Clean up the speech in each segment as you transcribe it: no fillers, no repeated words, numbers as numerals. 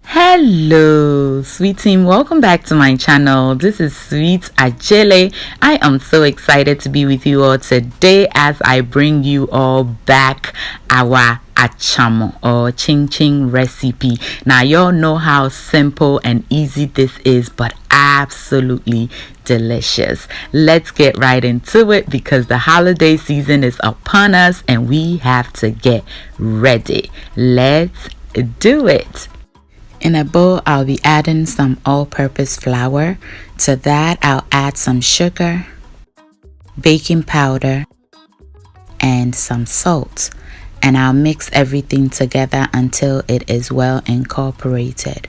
Hello sweet team, welcome back to my channel. This is Sweet Ajele. I am so excited to be with you all today as I bring you all back our Achomo or ching ching recipe. Now y'all know how simple and easy this is, but absolutely delicious. Let's get right into it because the holiday season is upon us and we have to get ready. Let's do it. In a bowl, I'll be adding some all-purpose flour. To that, I'll add some sugar, baking powder, and some salt. And I'll mix everything together until it is well incorporated.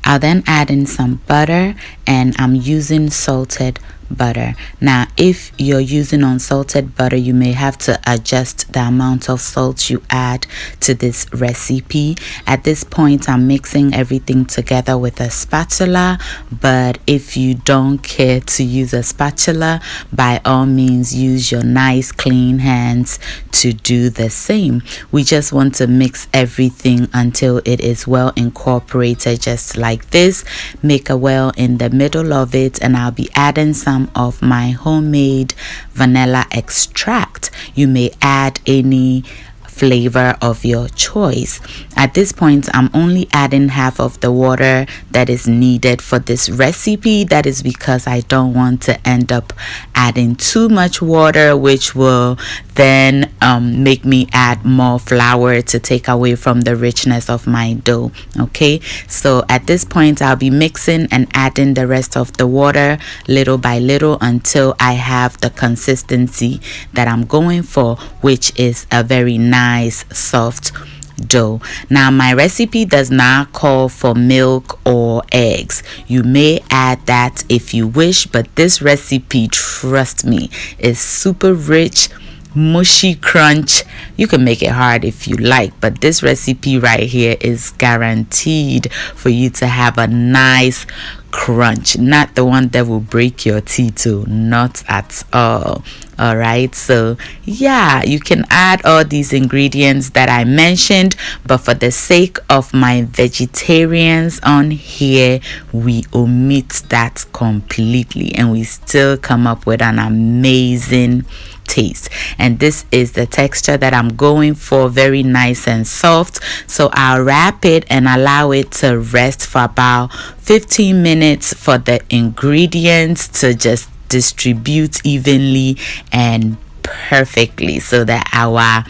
I'll then add in some butter, and I'm using salted butter. Now if you're using unsalted butter, you may have to adjust the amount of salt you add to this recipe. At this point, I'm mixing everything together with a spatula, but if you don't care to use a spatula, by all means use your nice clean hands to do the same. We just want to mix everything until it is well incorporated, just like this. Make a well in the middle of it, and I'll be adding some of my homemade vanilla extract. You may add any flavor of your choice. At this point, I'm only adding half of the water that is needed for this recipe. That is because I don't want to end up adding too much water, which will then make me add more flour to take away from the richness of my dough. Okay, so at this point, I'll be mixing and adding the rest of the water little by little until I have the consistency that I'm going for, which is a very nice soft dough. Now my recipe does not call for milk or eggs. You may add that if you wish, but this recipe, trust me, is super rich, mushy crunch. You can make it hard if you like, but this recipe right here is guaranteed for you to have a nice crunch, not the one that will break your teeth too, not at all. All right, so yeah, you can add all these ingredients that I mentioned, but for the sake of my vegetarians on here, we omit that completely and we still come up with an amazing taste. And this is the texture that I'm going for, very nice and soft. So I'll wrap it and allow it to rest for about 15 minutes for the ingredients to just distribute evenly and perfectly so that our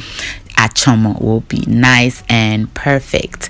Achomo will be nice and perfect.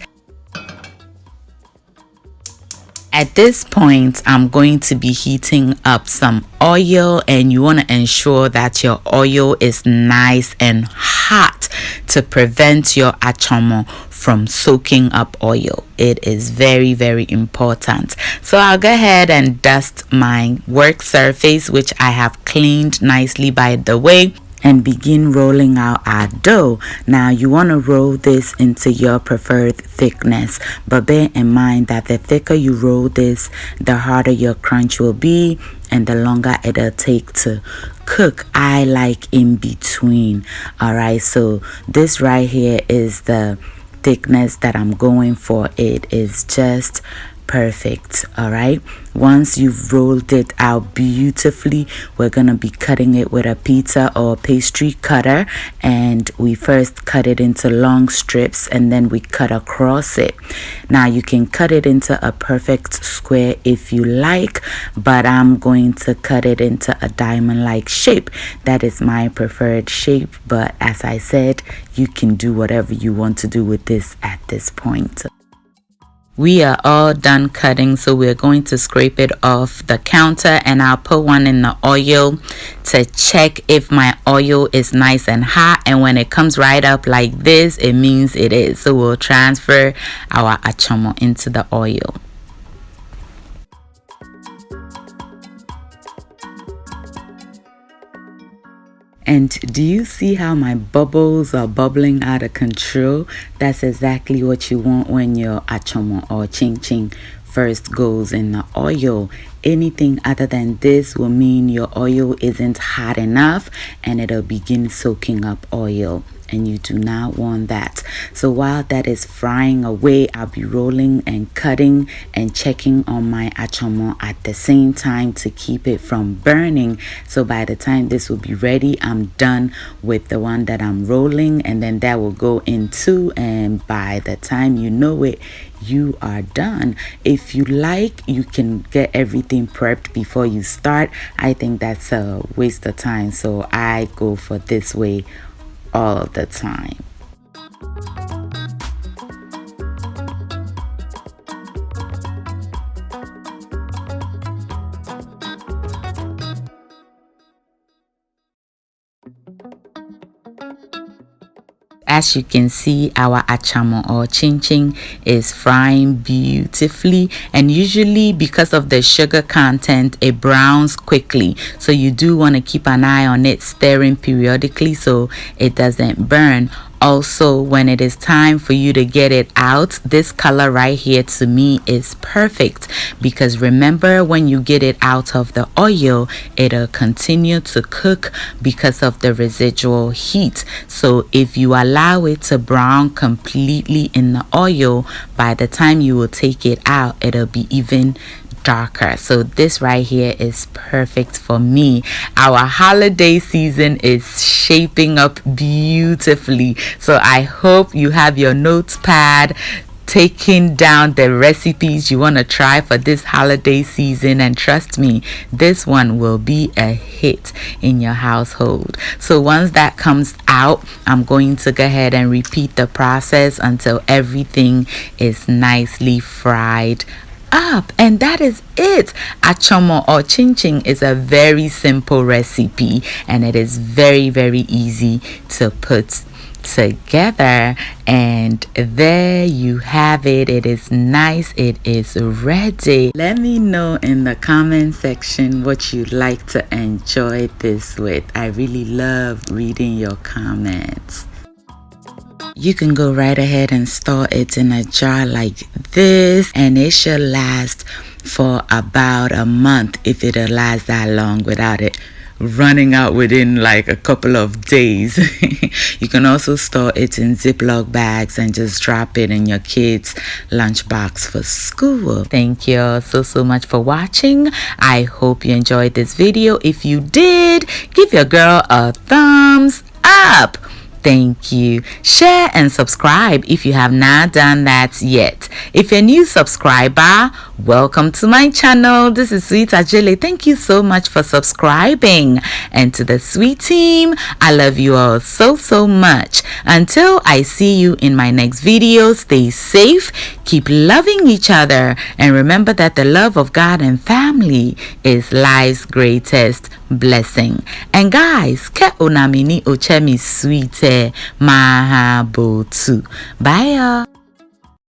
At this point, I'm going to be heating up some oil, and you want to ensure that your oil is nice and hot to prevent your Achomo from soaking up oil. It is very, very important. So I'll go ahead and dust my work surface, which I have cleaned nicely by the way, and begin rolling out our dough. Now you want to roll this into your preferred thickness, but bear in mind that the thicker you roll this, the harder your crunch will be and the longer it'll take to cook. I like in between. All right, so this right here is the thickness that I'm going for. It is just perfect. All right, once you've rolled it out beautifully, we're gonna be cutting it with a pizza or pastry cutter, and we first cut it into long strips and then we cut across it. Now you can cut it into a perfect square if you like, but I'm going to cut it into a diamond like shape. That is my preferred shape, but as I said, you can do whatever you want to do with this at this point. We are all done cutting, so we're going to scrape it off the counter, and I'll put one in the oil to check if my oil is nice and hot, and when it comes right up like this, it means it is. So we'll transfer our Achomo into the oil. And do you see how my bubbles are bubbling out of control? That's exactly what you want when your Achomo or ching ching first goes in the oil. Anything other than this will mean your oil isn't hot enough and it'll begin soaking up oil, and you do not want that. So while that is frying away, I'll be rolling and cutting and checking on my Achomon at the same time to keep it from burning. So by the time this will be ready, I'm done with the one that I'm rolling, and then that will go into, and by the time you know it, you are done. If you like, you can get everything prepped before you start. I think that's a waste of time, so I go for this way all the time. As you can see, our Achamo or chin chin is frying beautifully, and usually because of the sugar content, it browns quickly. So you do want to keep an eye on it, stirring periodically so it doesn't burn. Also, when it is time for you to get it out, this color right here to me is perfect, because remember, when you get it out of the oil, it'll continue to cook because of the residual heat. So if you allow it to brown completely in the oil, by the time you will take it out, it'll be even darker. So this right here is perfect for me. Our holiday season is shaping up beautifully, so I hope you have your notepad taking down the recipes you want to try for this holiday season, and trust me, this one will be a hit in your household. So once that comes out, I'm going to go ahead and repeat the process until everything is nicely fried up, and that is it. Achomo or chin chin is a very simple recipe, and it is very easy to put together. And there you have it. It is nice, it is ready. Let me know in the comment section what you'd like to enjoy this with. I really love reading your comments. You can go right ahead and store it in a jar like this, and it should last for about a month, if it'll last that long without it running out within like a couple of days. You can also store it in ziploc bags and just drop it in your kids' lunchbox for school. Thank you all so much for watching. I hope you enjoyed this video. If you did, give your girl a thumbs up. Thank you. Share and subscribe if you have not done that yet. If you're a new subscriber, welcome to my channel. This is Sweet Ajele. Thank you so much for subscribing. And to the sweet team, I love you all so much. Until I see you in my next video, stay safe, keep loving each other, and remember that the love of God and family is life's greatest blessing. And guys, ke onamini ochemi sweet mahabotu. Bye y'all.